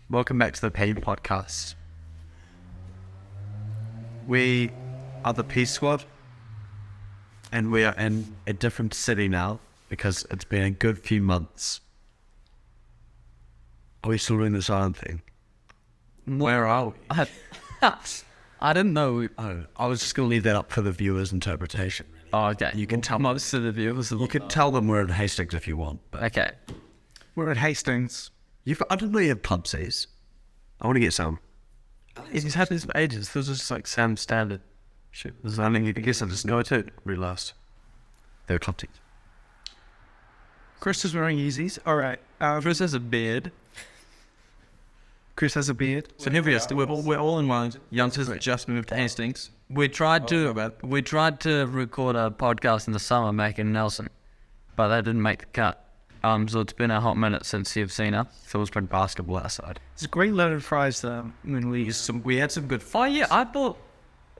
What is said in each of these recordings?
Welcome back to the Pain Podcast. We are the Peace Squad, and we are in a different city now because it's been a good few months. Are we still doing the silent thing? Where are we? I didn't know. I was just going to leave that up for the viewer's interpretation. Oh, okay. You can tell most of the viewers. You could tell them we're in Hastings if you want. But Okay. We're at Hastings. I didn't know you have Pubsies. I want to get some. He's had this for ages. This is just like Sam's standard. Shit. I guess I just know it realised. They were Pubsies. Chris is wearing Yeezys. All right. Chris has a beard. Chris has a beard. So here we are. We're all in one. Youngsters that just moved to Hastings. We tried to record a podcast in the summer, Mac and Nelson, but that didn't make the cut. So it's been a hot minute since you've seen us. So it's been basketball outside. It's a great load of fries though. When we had some good. Oh yeah, I thought.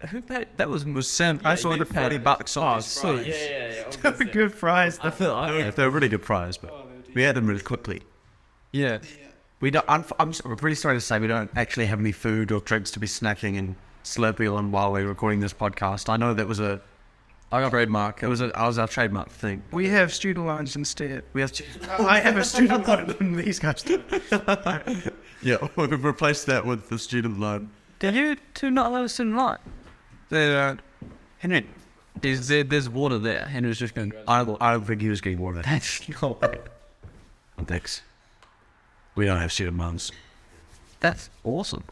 Who paid? That was Sam. I saw the $40 on so They're good fries. I feel like they're really good fries, but we had them really quickly. yeah. We don't. I'm pretty sorry to say we don't actually have any food or drinks to be snacking and slurping on while we're recording this podcast. I know that was a trademark. It was our trademark thing. We have student loans instead. We have. I have a student loan and these guys do. Yeah, we've replaced that with the student loan. Did you two not let us in line? Henry. There's water there. Henry's just going. I don't think he was getting more of that. That's not. Thanks. We don't have student loans. That's awesome.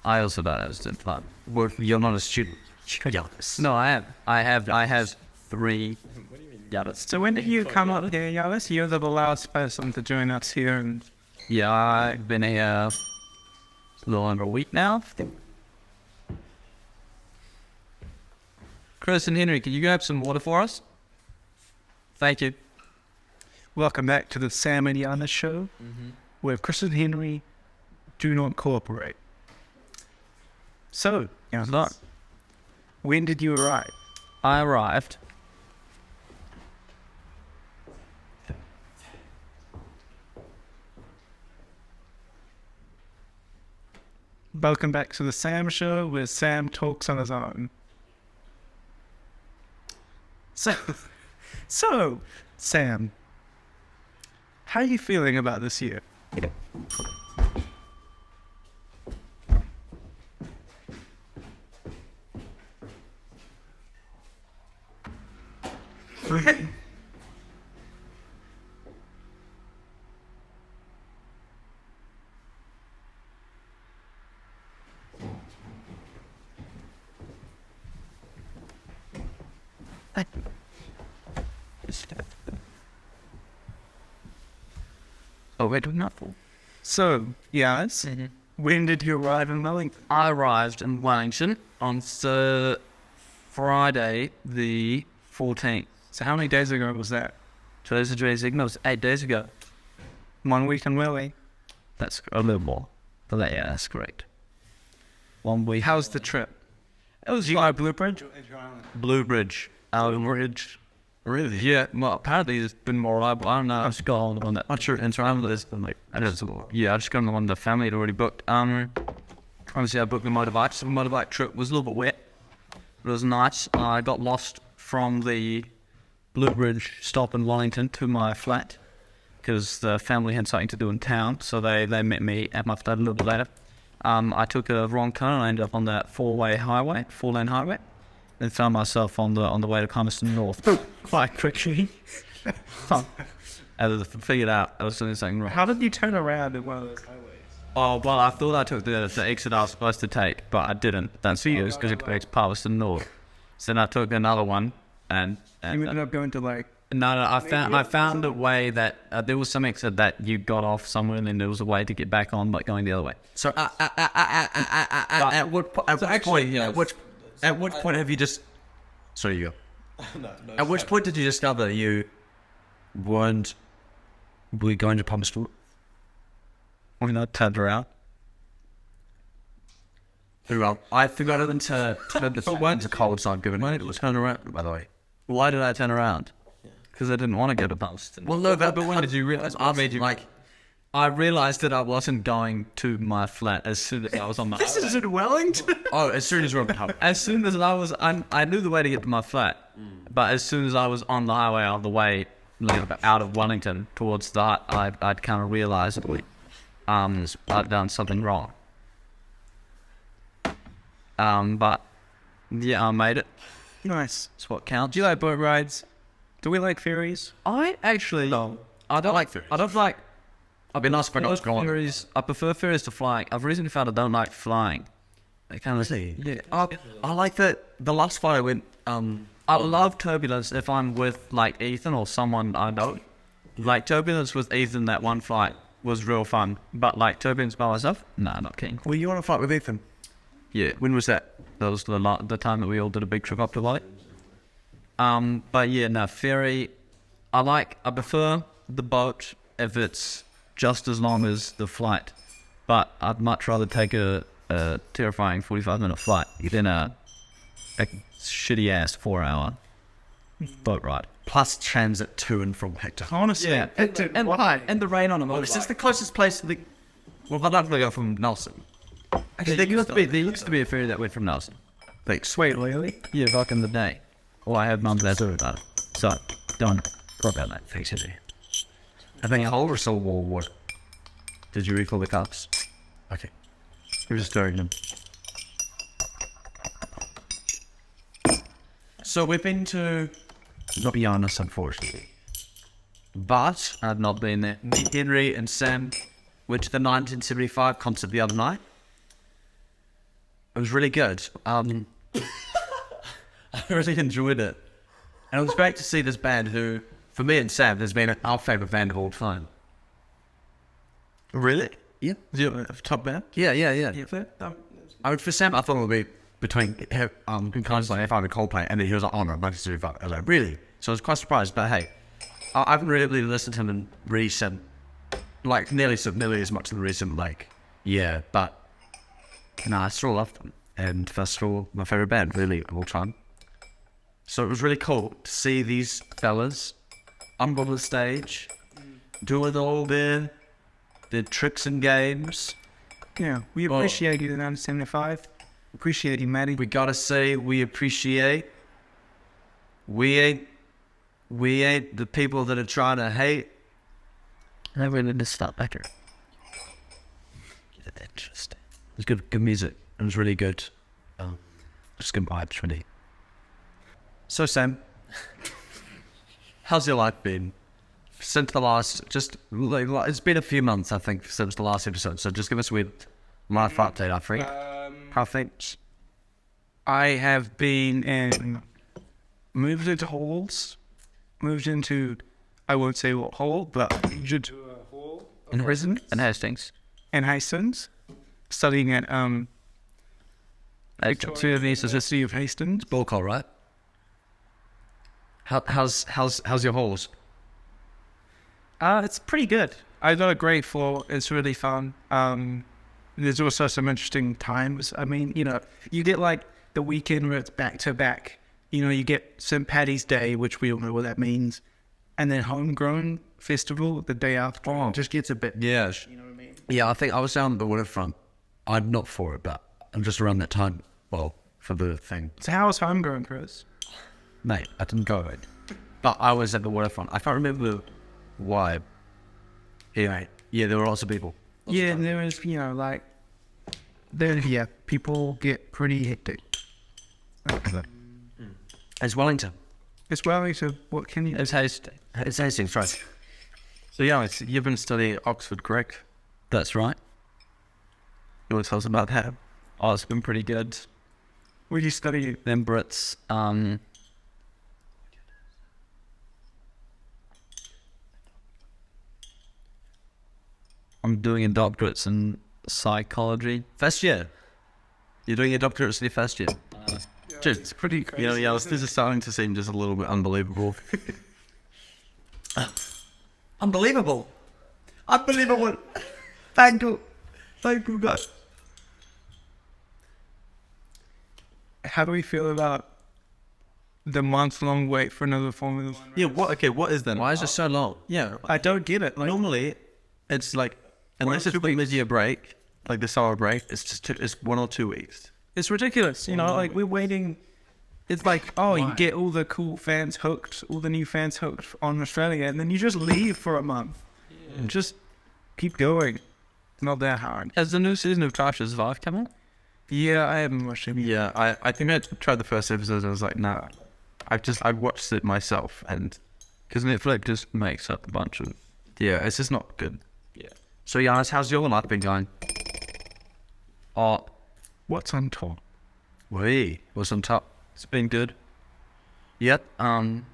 I also don't have student loan. Well, you're not a student. No, I am. I have 3. So when did you come up here, Yalis? You're the last person to join us here, and Yeah, I've been here a little under a week now. Chris and Henry, can you grab some water for us? Thank you. welcome back to the Sam and Yana show, where Chris and Henry do not cooperate. So, No. when did you arrive? I arrived. Welcome back to the Sam show, where Sam talks on his own. So, Sam, how are you feeling about this year? Oh, we're doing that for. So, yes, when did you arrive in Wellington? I arrived in Wellington on Friday the 14th. So how many days ago was that? Today's the 22nd. No, it was 8 days ago. 1 week in Welly. That's a little more. But yeah, that's correct. 1 week. How's the trip? It was Did you go to Blue Bridge? Blue Bridge. Ridge. Really? Yeah, well, apparently it's been more reliable. I don't know. I just got on the one that. Not sure. And so I'm like, I just got on the one the family had already booked. Obviously I booked the motorbike. So the motorbike trip was a little bit wet. But it was nice. I got lost from the Blue Bridge stop in Wellington to my flat because the family had something to do in town. So they met me at my flat a little bit later. I took a wrong turn and I ended up on that 4-lane highway. Then found myself on the way to Palmerston North quite quickly. I figured out I was doing something wrong. How did you turn around in one of those highways? Oh, well, I thought I took the exit I was supposed to take, but I didn't. That's because it takes Palmerston North. So then I took another one, and You ended up going to like... no, I found a way that there was some exit that you got off somewhere, and then there was a way to get back on, but going the other way. So at what point have you just? Sorry, you go. At which point did you discover you weren't going to Palmerston? When I turned around. Well, I forgot it to the cold side given. Why did it turn around? By the way, Why did I turn around? Because I didn't want to go to Palmerston. well, no, but when did you realize? I made you like. I realised that I wasn't going to my flat as soon as I was on my. This is in Wellington. Oh, as soon as we're on the highway. As soon as I knew the way to get to my flat, but as soon as I was on the highway on the way out of Wellington towards that, I'd kind of realised I'd done something wrong. But yeah, I made it. Nice. That's what counts. Do you like boat rides? Do we like ferries? I actually I don't like ferries. I don't like. I'd be nice if I got going. Ferries. I prefer ferries to flying. I've recently found I don't like flying. They kind of Yeah, I like that. The last flight I went, I love turbulence if I'm with like Ethan or someone I know. Like turbulence with Ethan, that one flight was real fun. But like turbulence by myself, nah, not keen. were you on a flight with Ethan? Yeah, When was that? that was the time that we all did a big trip up to Light. But yeah, no, ferry. I prefer the boat if it's just as long as the flight. But I'd much rather take a terrifying 45-minute flight than a shitty ass 4-hour boat ride. Plus transit to and from Hector. Honestly, Yeah, and the rain on a motorbike. Is this the closest place to the... Well, I'd like to go from Nelson. There used to be a ferry that went from Nelson. Thanks. Sweet, really? Yeah, back in the day. Well, I had mum that too about it. So, don't talk about that. Thanks, Henry. I think cold or still warm water? Did you refill the cups? Okay. We're just stirring them. So we've been to... Not Giannis, unfortunately. But I've not been there. me, Henry, and Sam went to the 1975 concert the other night. It was really good. I really enjoyed it. And it was great to see this band who, for me and Sam, has been our favourite band of all time. Really? Yeah. Is it a top band? Yeah. Yeah. I mean, for Sam, I thought it would be between kind of like F5 and Coldplay, and then he was like, oh no, 1975. I was like, really? So I was quite surprised, but hey, I haven't really listened to him in recent, like nearly as much in recent, like, yeah, but no, I still loved them. And that's still my favourite band, really, of all time. So it was really cool to see these fellas up on the stage, doing all their tricks and games. Yeah, we appreciate you in 1975. Appreciate you, Maddie. We gotta say we appreciate. We ain't the people that are trying to hate. I really need to stop better. Interesting. It was good music. It was really good. Just good vibes, really. So Sam, how's your life been since the last? It's been a few months, I think, since the last episode. So just give us a weird life update, I think. How things? I have been moved into halls. Moved into, I won't say what hall, but moved into a hall In residence in Hastings. in Hastings, studying at University of Hastings. Ball call, right? How's your halls? It's pretty good. I got a great floor. It's really fun. There's also some interesting times. I mean, you get like the weekend where it's back to back. You get St. Paddy's Day, which we all know what that means, and then Homegrown Festival the day after. Oh. It just gets a bit. Yeah. You know what I mean? Yeah, I think I was down the waterfront. I'm not for it, but I'm just around that time. Well, for the thing. So how was Homegrown, Chris? Mate, I didn't go it. But I was at the waterfront. I can't remember why. Anyway, yeah, there were lots of people. Yeah, and there was, people get pretty hectic. It's Wellington. It's Wellington. What can you? It's Hastings. It's Hastings, right? So yeah, you've been studying at Oxford, correct? That's right. You want to tell us about that? Oh, it's been pretty good. Where do you study? Them Brits. I'm doing a doctorate in psychology. First year. You're doing your doctorate in your first year. Dude, It's pretty crazy. this is starting to seem just a little bit unbelievable. Unbelievable. Unbelievable. Thank you. Thank you, guys. How do we feel about the month-long wait for another Formula One race? Yeah, what is that? Why is it so long? Yeah, I don't get it. Like, normally it's like Unless it's like mid-year break, like the summer break, it's 1 or 2 weeks. It's ridiculous, like we're waiting. It's like, you get all the cool fans hooked, all the new fans hooked on Australia, and then you just leave for a month. And just keep going. It's not that hard. Has the new season of Drive to Survive come out? Yeah, I haven't watched it. Yeah, I think I tried the first episode and I was like, nah. I've watched it myself, and Because Netflix just makes up a bunch of... yeah, it's just not good. So, Giannis, how's your life been going? Oh, What's on top? What's on top? it's been good. Yep.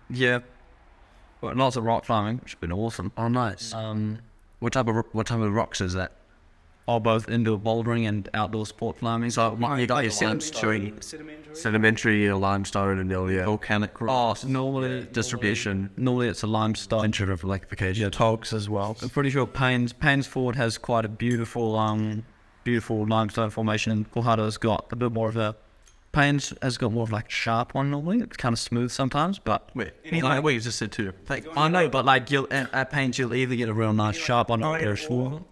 Yeah. But lots of rock climbing, which has been awesome. Oh, nice. What type of rocks is that? Both indoor bouldering and outdoor sport climbing. So, you got your sedimentary, limestone, and Volcanic rock. So normally distribution. Normally it's a limestone. Venture of electrification. Togs as well. I'm pretty sure Paynes Ford has quite a beautiful limestone formation, and Kohada's got a bit more of a... Paynes has got more of like a sharp one normally. It's kind of smooth sometimes, but... Wait, you just said 2. I know, but like at Paynes you'll either get a real nice sharp one or a small.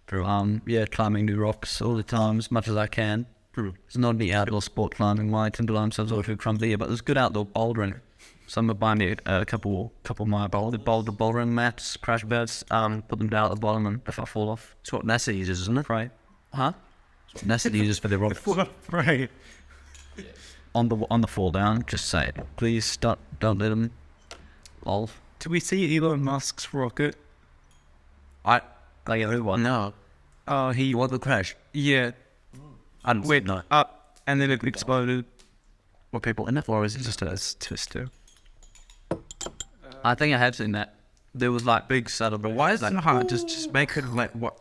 Climbing new rocks all the time as much as I can. It's not any outdoor sport climbing. My timber limestone's all too crumbly here, but there's good outdoor bouldering. Someone buy me a couple of my bouldering mats, crash beds, put them down at the bottom, and if I fall off, It's what NASA uses, isn't it? right? Huh? NASA uses for their rocks. Right. On the fall down, just say it. Please don't let them. Lol. Do we see Elon Musk's rocket? Like everyone. No. Oh, You want the crash? yeah, I don't went know. up and then it exploded. Were people in it, or is it just a... Twister. I think I have seen that. There was like big celebration. Why is that hard? Just make it like what?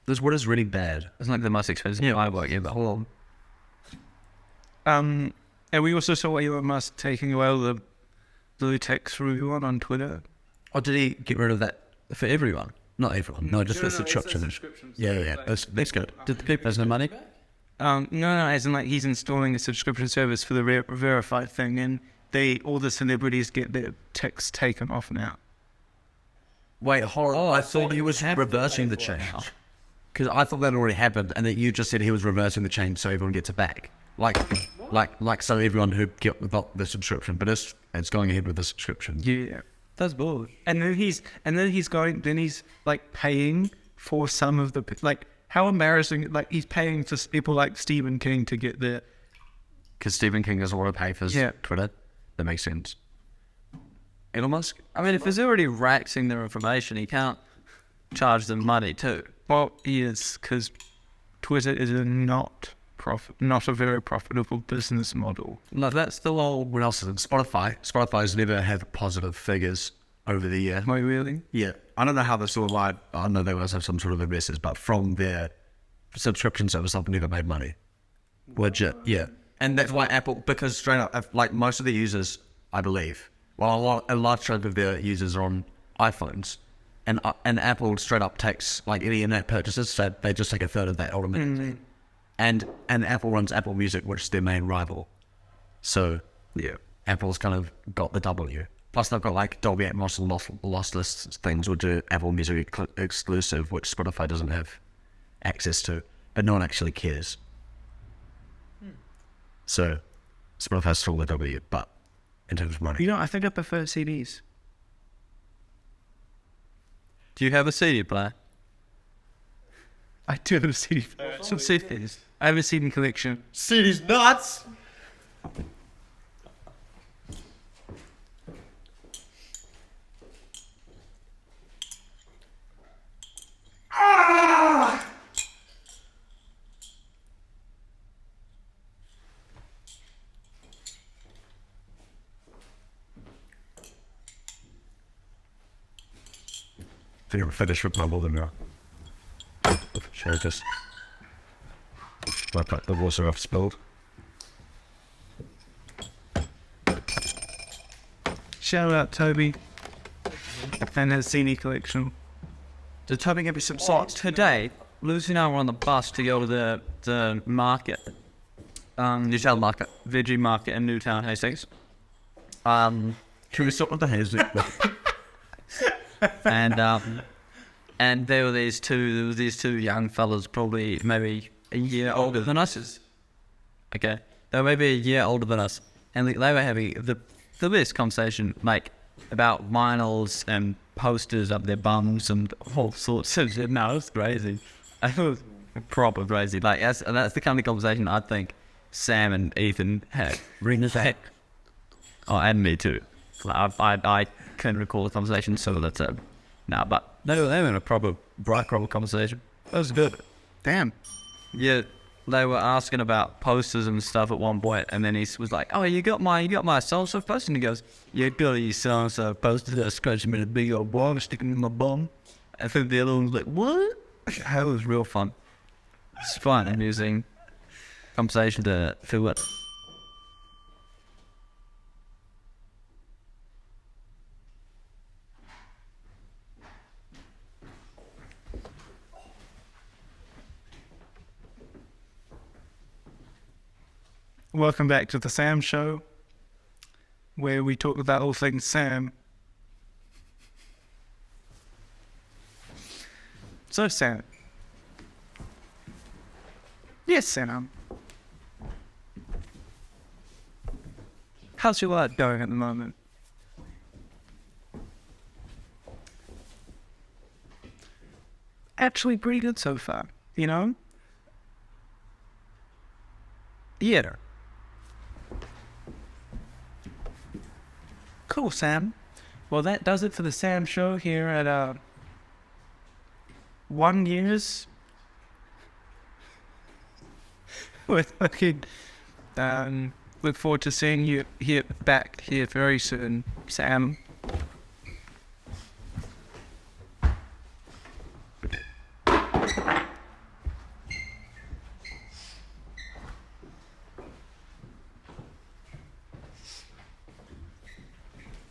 This what is really bad. It's like the most expensive firework ever. Hold on. And we also saw Elon Musk taking away all the blue text for everyone on Twitter. Or did he get rid of that for everyone? Not everyone. No, just for subscriptions. Yeah. That's good. Did the people have no money? No, as in like he's installing a subscription service for the verified thing, and all the celebrities get their text taken off now. Wait, hold on. I thought he was reversing the change. Because I thought that already happened, and that you just said he was reversing the change so everyone gets it back. Like so everyone who got the subscription, but it's going ahead with the subscription. Yeah. That's bull. And then he's like paying for some of the, like, how embarrassing, like he's paying for people like Stephen King to get their... Because Stephen King doesn't want to pay for his Twitter. That makes sense. Elon Musk? I mean, if he's already raxing their information, he can't charge them money too. Well, he is, because Twitter is not a very profitable business model. No, that's the whole... What else is it? Spotify. Spotify's never had positive figures over the year. Wait, really? Yeah. I don't know how this all like. I know they must have some sort of investors, but from their subscription service, I've never made money. Legit. Yeah. And that's why Apple, because straight up, like most of the users, I believe, well, a large chunk of their users are on iPhones, and Apple straight up takes like any in-app purchases, so they just take a third of that automatically. And Apple runs Apple Music, which is their main rival. So yeah, Apple's kind of got the W. Plus they've got like Dolby Atmos and lossless things, which are Apple Music exclusive, which Spotify doesn't have access to, but no one actually cares. So Spotify's still the W, but in terms of money. I think I prefer CDs. Do you have a CD player? I do have a CD player. Some CDs. I have a CD collection. CD's nuts! I think I'm finished with my mother now. Should I just wipe out the water I've spilled? Shout out Toby and his CD collection. Did Toby give me some socks? Today, Lucy and I were on the bus to go to the market. Newtown Market. Veggie market in Newtown, Hastings. Can we stop with the Hastings? And And there were these two young fellas, probably maybe a year older than us. Okay, they were maybe a year older than us, and they were having the best conversation, like about vinyls and posters up their bums and all sorts of shit. No, it was crazy. It was proper crazy. Like that's the kind of conversation I think Sam and Ethan had. Oh, and me too. Like, I can recall the conversation, so that's it. Nah, but they were in a proper conversation. That was good. Damn. Yeah, they were asking about posters and stuff at one point, and then he was like, "Oh, you got my so-and-so poster?" And he goes, "Yeah, got your so-and-so poster that scratched me in a big old ball, sticking in my bum." I think the other one was like, "What?" That was real fun. It's fun, amusing conversation to feel it. Welcome back to the Sam Show, where we talk about all things Sam. So, Sam. Yes, Sam. How's your life going at the moment? Actually, pretty good so far, you know? Yeah. Cool, Sam. Well, that does it for the Sam Show here at 1 year's. We're looking. Look forward to seeing you back here very soon, Sam.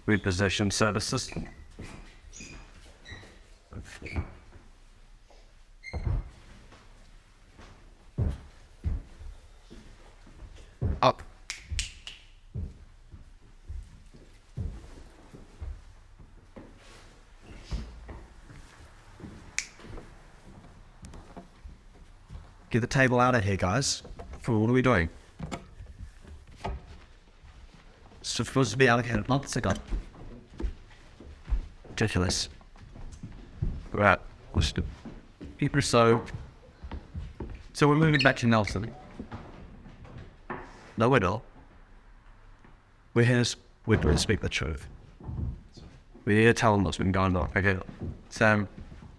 Repossession services. Up. Get the table out of here, guys. What are we doing? It's supposed to be allocated months ago. Ridiculous. Right, let's do. So we're moving back to Nelson. No, we're not. We're here to speak the truth. We're here to tell them what's been going on. Okay, Sam.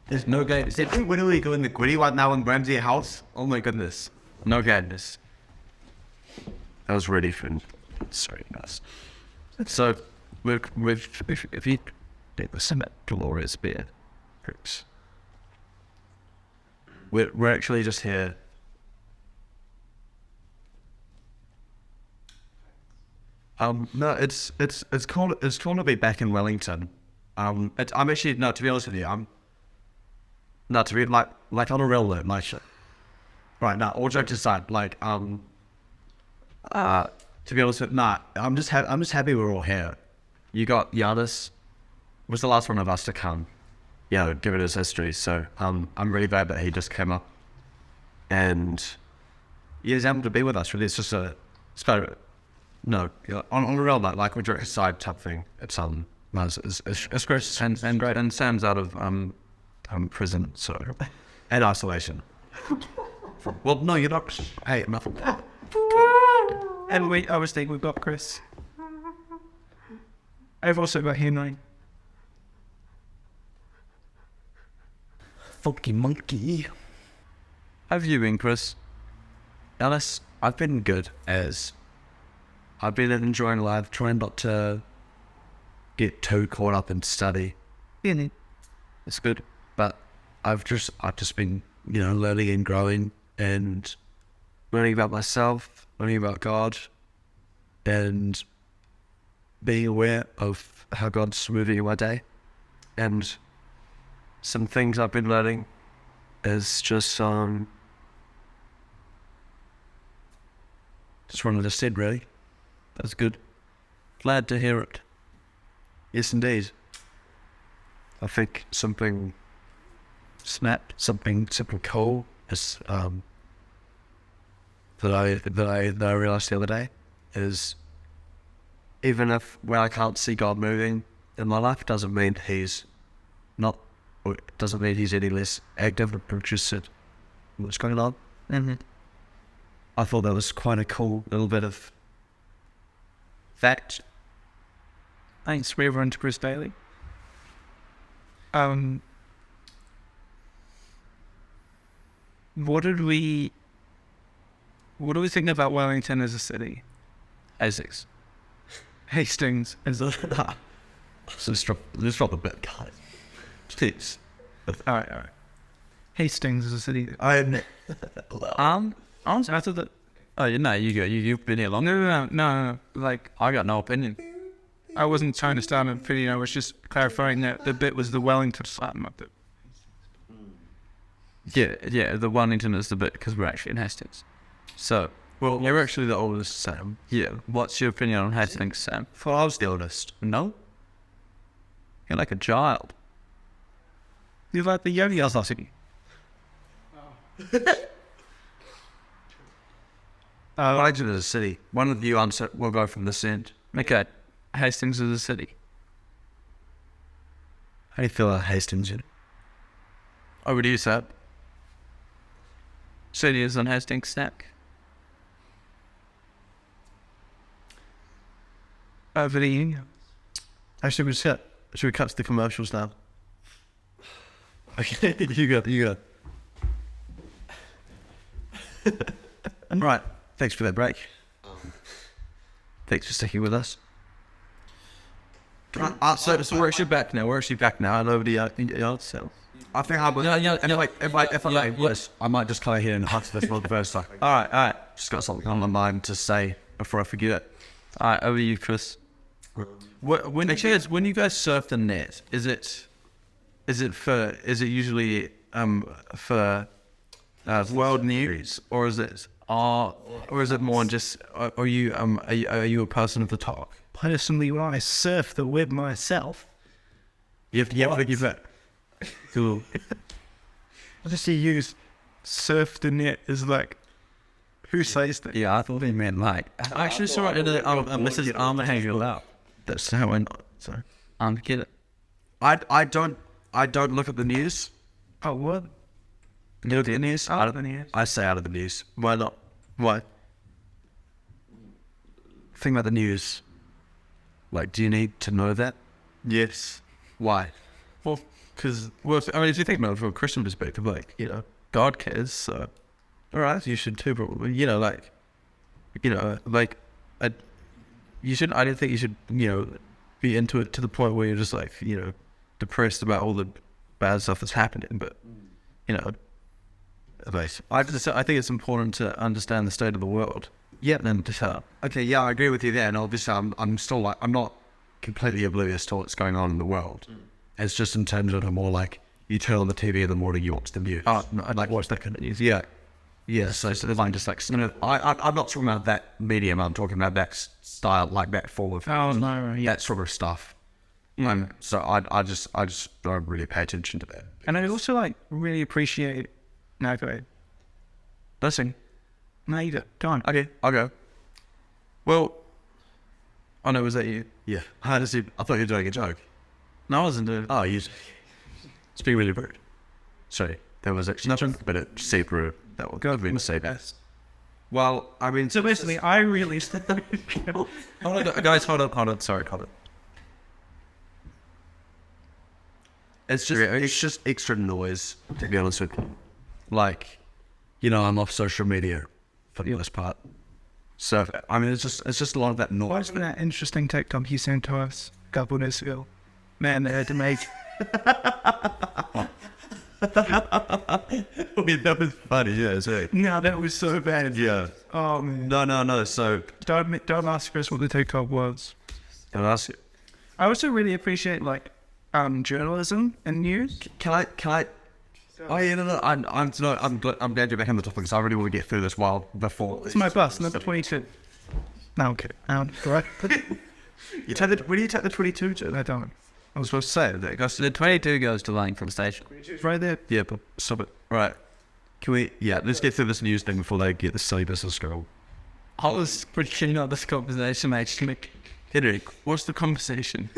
There's no game. Is it literally going the gritty right now in Ramsey House? Oh my goodness. No goodness. That was really fun. Sorry, guys. So, if you take the cement glorious beard, we're actually just here. No, it's cool to be back in Wellington. I'm actually, no, to be honest with you, to be like on a real note, like shit. Right, now, all jokes aside, like, to be honest with, I'm just happy we're all here. You got Giannis, was the last one of us to come, give it his history. So, I'm really glad that he just came up, and he's able to be with us. Really, it's just on a real note, like a joke aside type thing. It's great, and great, and Sam's out of prison, so and isolation. Well, no, you're not. Hey, nothing. And obviously we've got Chris. I've also got Henry. Funky monkey. How have you been, Chris? Alice, I've been good I've been enjoying life, trying not to get too caught up in study. Yeah, It's good, but I've just been, learning and growing and learning about myself, learning about God, and being aware of how God's moving in my day. And some things I've been learning is just what I just said, really. that's good. Glad to hear it. Yes, indeed. I think something snapped. something cool is that I realized the other day is even if when I can't see God moving in my life doesn't mean he's not, or it doesn't mean he's any less active or interested in what's going on. Mm-hmm. I thought that was quite a cool little bit of fact. Thanks for everyone to Chris Daly. What do we think about Wellington as a city? Hastings. Hastings as a So let's drop a bit, guys. Please. all right. Hastings as a city. Honestly, I thought that. Oh, you know, you've been here longer. No. Like, I got no opinion. I wasn't trying to start an opinion. I was just clarifying that the bit was the Wellington side, not the. Yeah, the Wellington is the bit because we're actually in Hastings. So, Well, you're actually the oldest, Sam. yeah, what's your opinion on Hastings, Sam? I thought I was the oldest. No? You're like a child. You like the yo-yo city. Wellington is a city. One of you answer will go from this end. Okay, Hastings is a city. How do you feel about Hastings? Over to you, Sam. City is on Hastings stack. Over to you. Actually, should we cut to the commercials now? Okay, you go. Right, thanks for that break. Thanks for sticking with us. So we're actually back now. And over to yourself. I think I would. If I yes, I might just come here and hustle this for the first time. All right. Just got something on my mind to say before I forget it. All right, over to you, Chris. When you guys surf the net, is it usually for world news, or is it more just are you a person of the talk? Personally, when I surf the web myself, You have to give that. Cool. I just use surf the net as like, who says that? Yeah, I thought he meant like. I actually saw it in Mrs. Armour hanging out. That's how I went. Sorry. Get it. I don't look at the news. Oh, what? You look at the news? Out of the news. I say out of the news. Why not? Why? Think about the news. Like, do you need to know that? Yes. Why? Well, because if you think about it from a Christian perspective, like, God cares, so all right, you should too, probably. You should. I don't think you should, be into it to the point where you're just like, depressed about all the bad stuff that's happening. But, I think it's important to understand the state of the world. Yeah. And Okay, yeah, I agree with you there. And obviously, I'm still like, I'm not completely oblivious to what's going on in the world. It's just in terms of more like, you turn on the TV in the morning, you watch the news. no, I'd like watch that kind of news. Yeah. Yeah, so I'm just like, I'm not talking about that medium, I'm talking about that style, like that form of, Oh, no, yeah. that sort of stuff. So I just don't really pay attention to that. And I also like really appreciate. No, go ahead. Listen. No, you don't. Okay, I'll go. Well, oh no, was that you? Yeah. I thought you were doing a joke. No, I wasn't doing. Oh, it's being really rude. Sorry, there was actually nothing, but it seemed rude. That was good. We say that. Well, I mean, So basically, I really. Guys, hold on. Sorry, hold on. it's just extra noise, to be honest with you. Like, I'm off social media for the most part. So I mean, it's just a lot of that noise. What's that interesting TikTok you sent to us a couple of days ago? Man, they had to make. I mean, that was funny, yeah. So, No, that was so bad. yeah. Oh man. No. So, Don't ask Chris what the TikTok was. can I ask you? I also really appreciate journalism and news. Can I? Oh yeah, no. I'm glad you're back on the topic because I really want to get through this while before. It's my bus, number 22. No, okay. Right. You take when do you take the 22 to? I don't. I was supposed to say that. Goes The 22 goes to Langford Station. right there. Yeah, but stop it. Right. Can we? Yeah, let's get through this news thing before they get the silly business girl. I was pretty keen on this conversation, actually. Henrik, what's the conversation?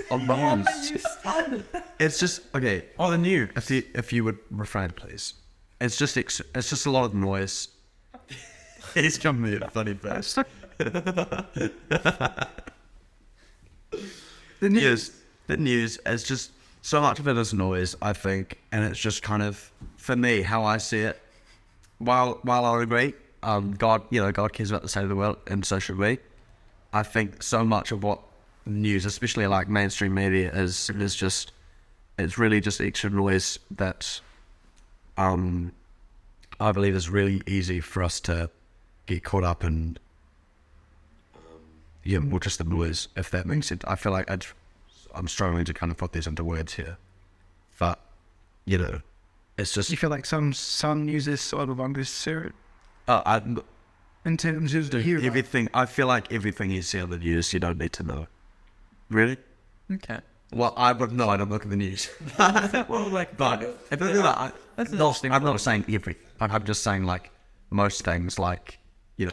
It's just okay. Oh, the new. If you would refrain, please. It's just a lot of noise. He's jumping in a funny place. The news is just so much of it is noise, I think, and it's just kind of, for me, how I see it. While I agree, God cares about the state of the world, and so should we. I think so much of what news, especially like mainstream media, is just, it's really just extra noise that, I believe is really easy for us to get caught up in. Well, just the noise, if that makes sense. I feel like I'm struggling to kind of put these into words here, but it's just. You feel like some news is sort of unnecessary in terms of the hero. Everything. I feel like everything you see on the news, you don't need to know. Really? Okay. Well, I don't look at the news. Well, like, But I'm not saying everything. I'm just saying like most things, like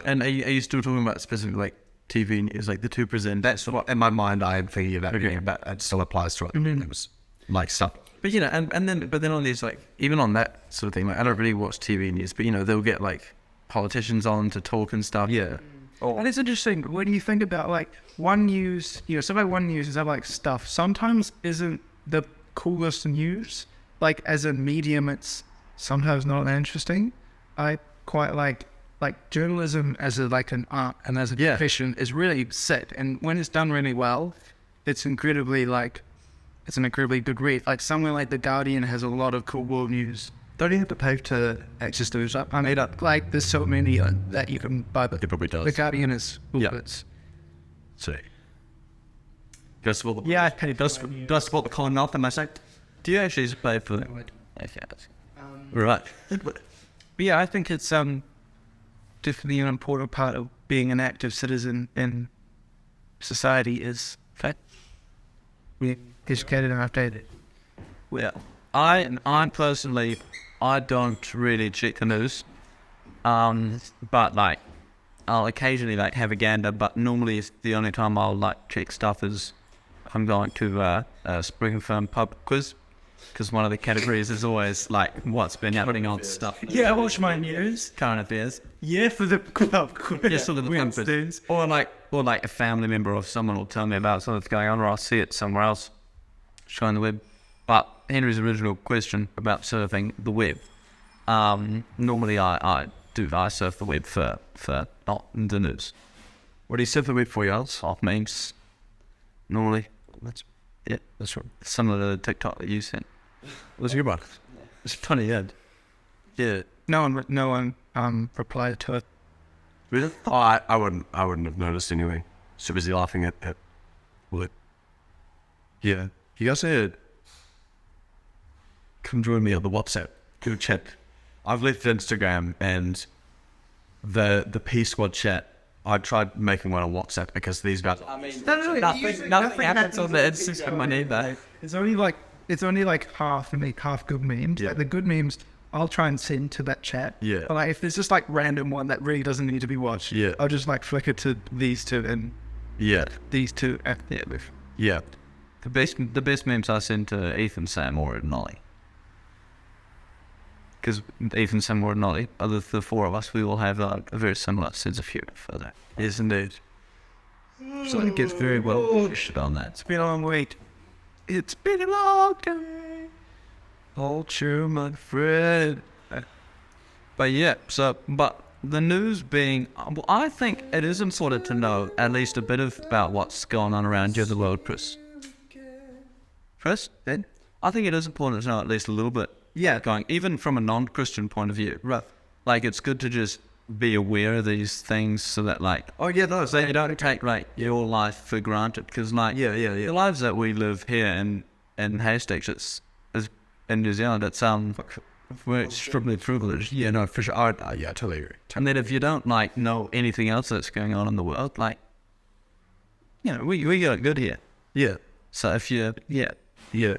And are you still talking about specific like TV news, like the two presenters? that's what in my mind I am thinking about. Okay. But it still applies to it. It was like stuff. But then on these, like, even on that sort of thing, like, I don't really watch TV news, but they'll get like politicians on to talk and stuff. Yeah. And it's interesting when you think about like One News, so like One News is like stuff sometimes isn't the coolest news. Like as a medium, it's sometimes not that interesting. I quite like journalism as an art and as a profession is really set. And when it's done really well, it's an incredibly good read. Like somewhere like The Guardian has a lot of cool world news. Don't you have to pay to access those up? I mean, like there's so many that you can buy. But It probably does. The Guardian is cool. Yeah. It's, So. Does support the yeah, I paid. does support the Commonwealth, am I saying? do you actually pay for that? Okay. Right. But yeah, I think it's definitely an important part of being an active citizen in society is being educated and updated. Well, I personally, I don't really check the news, but like, I'll occasionally like have a gander, but normally it's the only time I'll like check stuff is I'm going to Spring Firm pub quiz, because one of the categories is always like what's been happening on stuff. Yeah, I watch my news. Current affairs. Yeah, for the club. Yeah, sort of the compass. Or like a family member or someone will tell me about something that's going on, or I'll see it somewhere else, show on the web. But Henry's original question about surfing the web, normally I surf the web for not the news. What do you surf the web for, y'all? Off memes, normally. That's right. Similar to the TikTok that you sent. What's a good one? It's funny, yeah. Yeah. No one replied to it. Really? Oh, I wouldn't have noticed anyway. So busy laughing at what? Yeah. You guys said, come join me on the WhatsApp group chat. I've left Instagram and the P Squad chat. I tried making one on WhatsApp because these guys. I mean, nothing happens on the Instagram one either. It's only like half good memes. Yeah. Like the good memes, I'll try and send to that chat. Yeah. But like if there's just like random one that really doesn't need to be watched, Yeah. I'll just like flick it to these two and Yeah. these two. Yeah. The best memes I send to Ethan, Sam, or Nolly. Because Ethan, Sam, or Nolly, other the four of us, we all have a very similar sense of humour for that. Yes, indeed. So it gets very well pushed on that. It's been a long wait. It's been a long time. All true, my friend. But yeah, but the news being, well, I think it is important to know at least a bit about what's going on around you in the world, Chris. Chris, then? I think it is important to know at least a little bit. Yeah. Going, even from a non-Christian point of view. Right. Like, it's good to just be aware of these things so that, like, Oh yeah, no. so you don't take, like, your life for granted. Because, like, Yeah. the lives that we live here in Hastings, is in New Zealand, it's, we're extremely privileged. Yeah, no, for sure. Yeah, I totally agree. And then if you don't, like, know anything else that's going on in the world, like, we got it good here. Yeah. So if you, Yeah.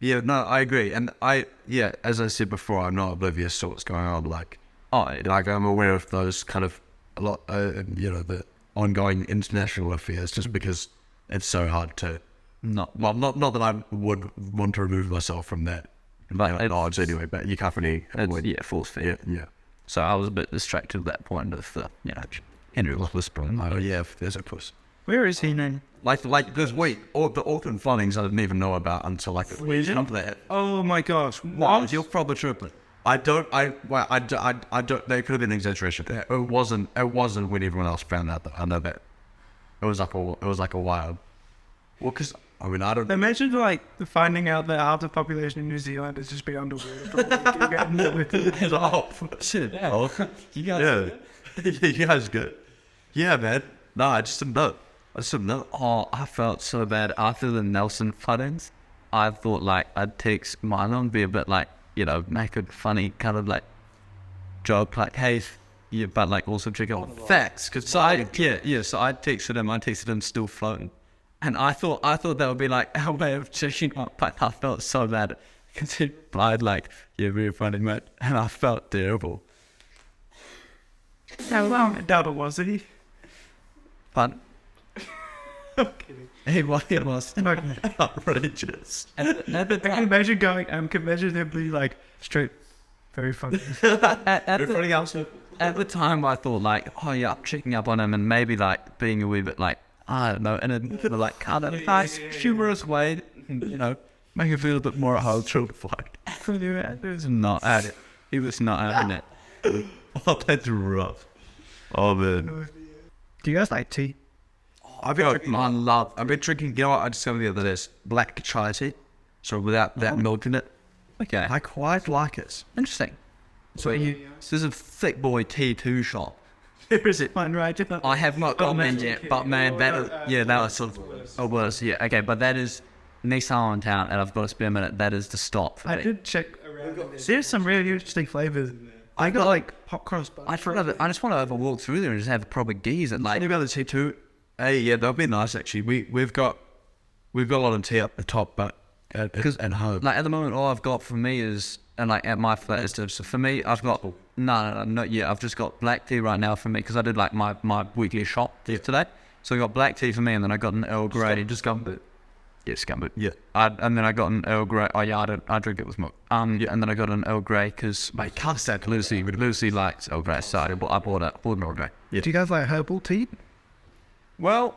Yeah, no, I agree. And as I said before, I'm not oblivious to what's going on. Like I'm aware of those kind of the ongoing international affairs just because it's so hard to, not that I would want to remove myself from that. But Knowledge anyway, but you can't really avoid. force feed. Yeah. So I was a bit distracted at that point of the, Henry was whispering. Oh, yeah, there's a puss. Where is he now? Like this week, all the Auckland floodings I didn't even know about until like a week after that. Oh my gosh! What? You're probably tripping. I don't. There could have been an exaggeration. It wasn't when everyone else found out. That I know that. It was like a while. Well, because I mean I don't. Imagine like finding out that half the population in New Zealand has just been underwater. Shit. You guys. Yeah. You guys good. Yeah, man. No, I just didn't know. Oh, I felt so bad after the Nelson floodings. I thought like I'd text Milo and be a bit like, make a funny kind of like joke like, hey, yeah, but like also check out facts. So I texted him still floating. And I thought that would be like our way of checking up, but I felt so bad because he replied like, yeah, very funny, mate. And I felt terrible. How long? Doubt it was he? Fun. I'm kidding. He was Okay. outrageous. And I can imagine going. Can imagine him being like straight, very funny. At the time, I thought like, oh yeah, I'm checking up on him and maybe like being a wee bit like, I don't know, in a like kind of nice, humorous way, make it feel a bit more at home. He was not at it. He was not having it. Oh, that's rough. Oh man. Do you guys like tea? I've been drinking. You know what I discovered the other day? Is black chai tea. So without that milk in it. Okay, I quite like it. interesting. So this is a thick boy T2 shop. Where is it? Fine, right. I have not got one yet, but man, that was sort of worse. Yeah, okay, but that is Nissan in town, and I've got to spare a minute. That is the stop for I me. did check around. There's some really interesting flavors in there. I got like hot cross buns. I just want to overwalk through there and just have a proper geese and like. Think about the T2. Hey, yeah, that'll be nice actually. We've got a lot of tea up the top, but at home. Like at the moment, all I've got for me is, and like at my flat is, so for me, I've got no, not yet. I've just got black tea right now for me because I did like my weekly shop today. So I got black tea for me, and then I got an Earl Grey. Just gumbo. Yeah, scumbo. Yeah. And then I got an Earl Grey. Oh yeah, I drink it with milk. Yeah, and then I got an Earl Grey because Mate, can't stand Lucy likes Earl Grey, so I bought an Earl Grey. Do you guys like herbal tea? Well,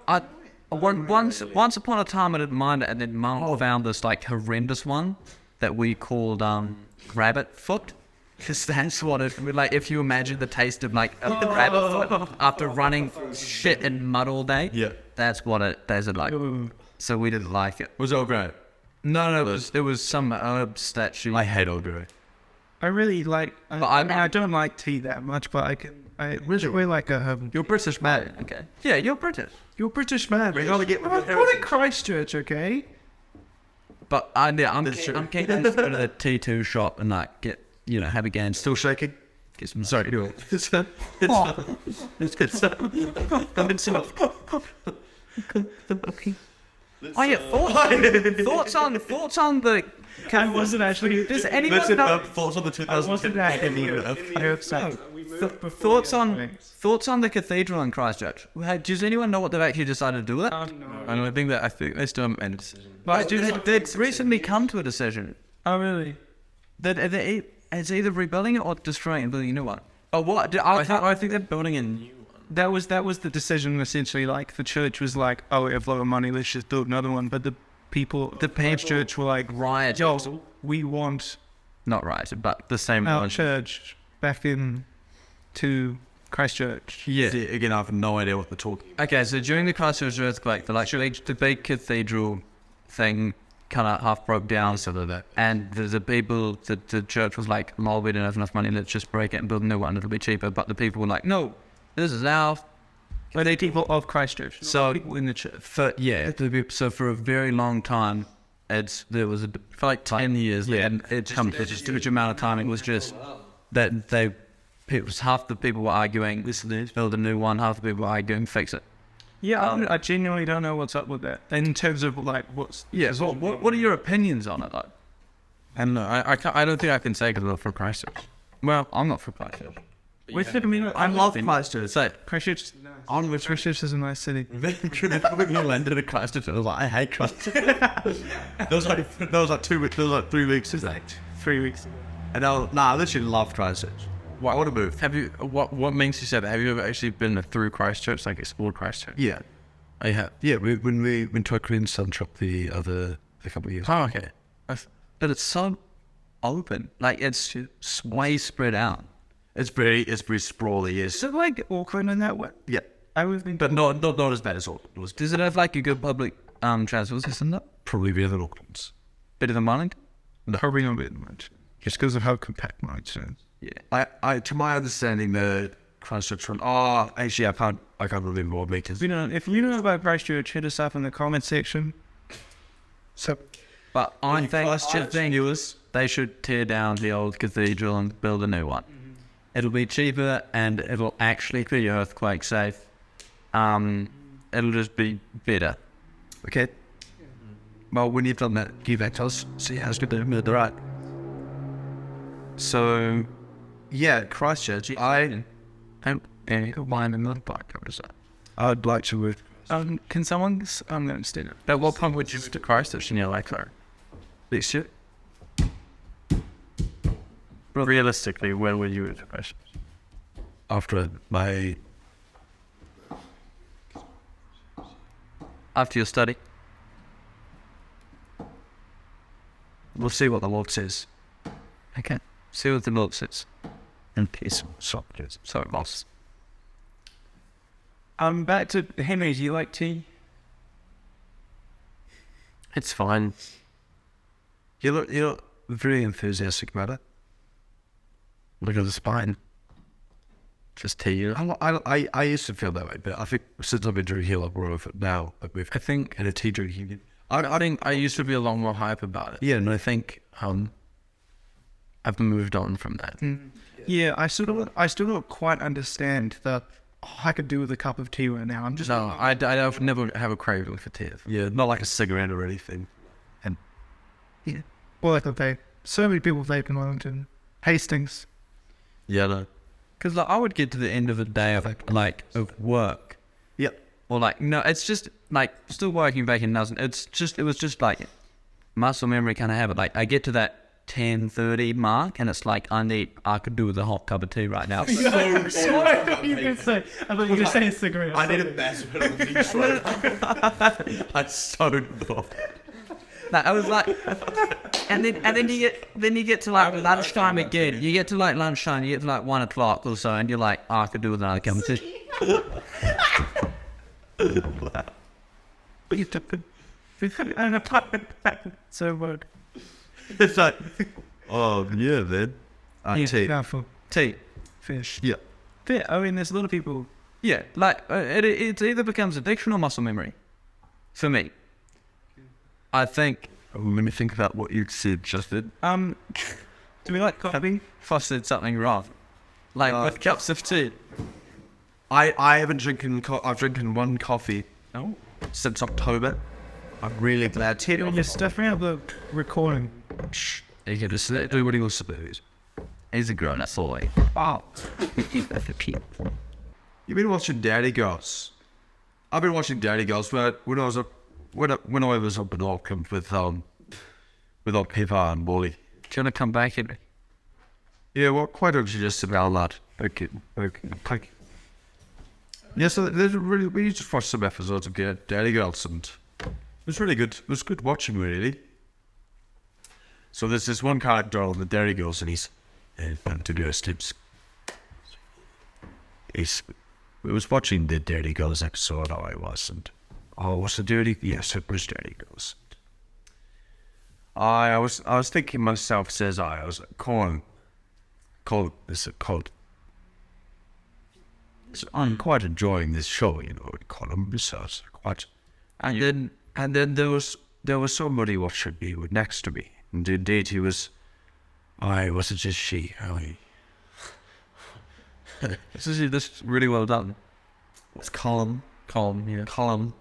once upon a time I didn't mind it, and then Mum found this like horrendous one that we called rabbit foot. Because that's what it like. If you imagine the taste of like a rabbit foot after running shit and mud all day, Yeah. that's what it tasted like. So we didn't like it. Was Earl Grey? No, it was some herb statue. I hate Earl Grey. I really like. I don't like tea that much, but I really like a herbal. You're British man. Okay. Yeah, you're British. You're a British man. We gotta get. I'm born in Christchurch, okay? But I'm keen to go to the T2 shop and like get have a game. Still shaking. Get some. Sorry, do it. Oh yeah, thoughts on the. I wasn't actually. Does anyone know? Thoughts on the I wasn't actually. Thoughts on the cathedral in Christchurch? Does anyone know what they've actually decided to do with it? I think they still haven't made a decision. But they've recently come to a decision. Oh really? That it's either rebuilding it or destroying it and building a new one. Oh, what? I think they're building a new one. That was the decision essentially. Like the church was like, oh, we have a lot of money, let's just build another one. But the people church were like, Riot. yo, we want Not right, but the same our one. church back in to Christchurch. Yeah. See, again, I have no idea what they're talking. Okay, so during the Christchurch earthquake, the big cathedral thing kind of half broke down. So that. And the church was like, "Lol, we don't have enough money. Let's just break it and build a new one. It'll be cheaper." But the people were like, "No, this is our." Are they people of Christchurch? So People in the church. So for a very long time, for like 10 years, and it's just a huge amount of time. It was just that half the people were arguing, build a new one. Half the people were arguing, fix it. Yeah, I genuinely don't know what's up with that in terms of like what's. Yeah. So what are your opinions on it? Like, I don't know. I don't think I can say because I'm not from Christchurch. well, I'm not for Christchurch. Which I mean, I love Christchurch. So Christchurch. On with Christchurch is a nice city. we landed at Christchurch. I was like, I hate Christchurch. That was like 2 weeks. That was like 3 weeks. Is that? 3 weeks. And I literally love Christchurch. I want to move. Have you? What makes you say that? Have you ever actually been through Christchurch, like explored Christchurch? Yeah, I have. yeah. When we went to a Korean sun trip a couple of years. Oh, okay. but it's so open. Like it's just way spread out. It's very sprawly. Yes. Is it like Auckland in that way? Yeah, I was thinking. but not as bad as Auckland. Does it have like a good public transport system? Though? Probably better than Auckland's. Better than Wellington? Probably not very much. Just because of how compact mine is. Yeah. I to my understanding, the Christchurch one. Oh, actually, I can't remember what meters. If you know about Christchurch, hit us up in the comment section. So, But I think they should tear down the old cathedral and build a new one. It'll be cheaper and it'll actually be earthquake safe. It'll just be better. Okay. Well, when you've done that, give back to us. See how it's good to move. Right. So, yeah, Christchurch. Wine and milk bar covers that. I'd like to move. can someone? I'm going to stand up. At what point would you move to Christchurch in your life, though? Next year. Realistically, when would you move to Christchurch? After my After your study. we'll see what the Lord says. Okay. See what the Lord says. And peace. Socrates. Sorry, boss. Back to Henry. Do you like tea? It's fine. You're very enthusiastic about it. Look at the spine. Just tea, you know? I used to feel that way, but I think since I've been drinking here, like more of it now, like we've I think had a tea drinking. I think I used to be a lot more hype about it. Yeah, no, I think I've moved on from that. Yeah, I still don't quite understand the. Oh, I could do with a cup of tea right now. I'm just No, I never have a craving for tea. yeah, not like a cigarette or anything. And yeah. Well, like okay, so many people vape in Wellington, Hastings. yeah, no. Because like I would get to the end of the day of work. Yep. Or like no, it's just like still working back in doesn't. It was just like muscle memory kind of habit. Like I get to that 10:30 mark, and it's like I could do with a hot cup of tea right now. I thought you were going to say a cigarette. I need a massive bit of tea. I'm so involved. Like, I was like, and then you get to like lunchtime again. You get to like lunchtime. You get to like 1 o'clock or so, and you're like, I could do with another cup of tea. So what? It's like, oh yeah, then. Tea. Careful. Tea. Fish. Yeah. Fair. I mean, there's a lot of people. Yeah, like it either becomes addiction or muscle memory. For me, I think. Let me think about what you said, Justin. Do we like coffee? If I said something wrong, like with cups of tea. I haven't drinking. I've drinking one coffee. Oh. Since October. I'm really glad. You're stuffing out the recording. Shh. You can just do what he wants to do. He's a grown-up boy. Wow. You've been watching Daddy Girls. I've been watching Daddy Girls, but when I was up in Auckland with old Pepper and Wally. Do you want to come back, Henry? Yeah, well, why don't you just about that? Okay. Yeah, so we just watched some episodes of Daddy Girls, and it was really good. It was good watching, really. So there's this one character on the Daddy Girls, and to be honest, we was watching the Dirty Girls episode, how I was, and was it Dirty? Yes, it was Dirty Girls. I was thinking myself, says I was calling. So I'm quite enjoying this show, Colin. So I was quite, and then there was somebody watching me next to me, and indeed he was. I wasn't just she. This is really well done. It's Colin Column, yeah. Column.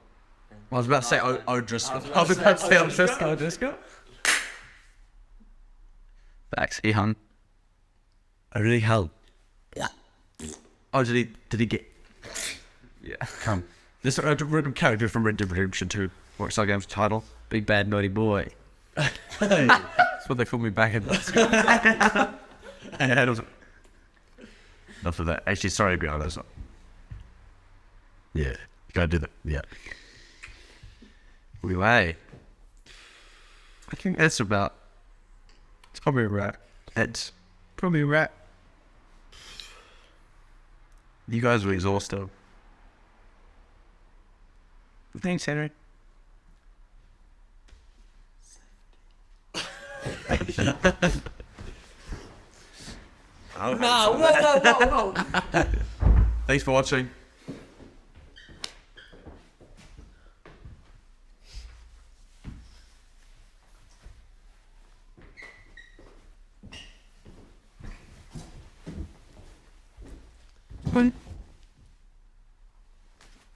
I was about to say O'Driscoll. I was about to say O'Driscoll. Facts. He hung. I really held. Oh, did he get... Yeah. Come. This is a random character from Red Dead Redemption 2. What's our game's title? Big bad naughty boy. That's what they called me back in. And not for that. Actually, sorry, Brianna. That's not. Yeah, you gotta do that. Yeah. Anyway. I think that's about. It's probably a rat. It's. Probably a rat. You guys were exhausted. Thanks, Henry. No. Thanks for watching. What?